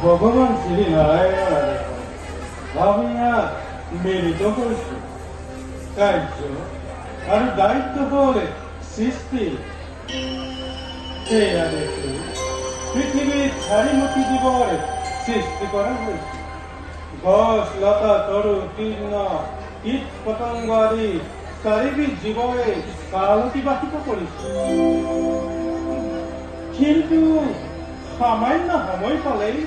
ভগবান শ্রী নারায়ণ ভাবিয়া মিলিত হয়েছে কার্য আর দায়িত্ব বলে সৃষ্টি সেয়া দেখে পৃথিবীর ছাড়িমতি জীবনে সৃষ্টি করা হয়েছে। ঘস লতা তরু তীর্ণ কীট পতঙ্গ আদি চারিবিধ জীবনে কাল অতিবাহিত করেছে। কিন্তু সামান্য সময় পালেই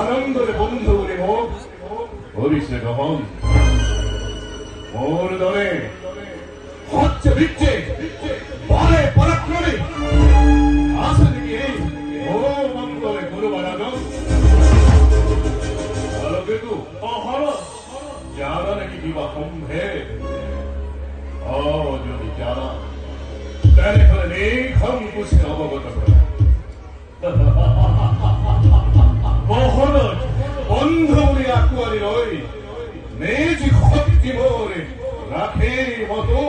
আনন্দরে বন্ধু বলে হোক হরিষে গমন মোর দলে হচ্ছে বিচ্ছে বলে পরাক্রমে আসে দিকে ও মঙ্গলে গুরুবার আগম আলোকে তু অহর জানা নাকি বিবাহ সম্ভে যদি জানা তাহলে ফলে লেখম বুঝে অবগত করে বহন বন্ধু বলে আকুয়ারি রই মেজি ক্ষতি মোরে রাখে মতো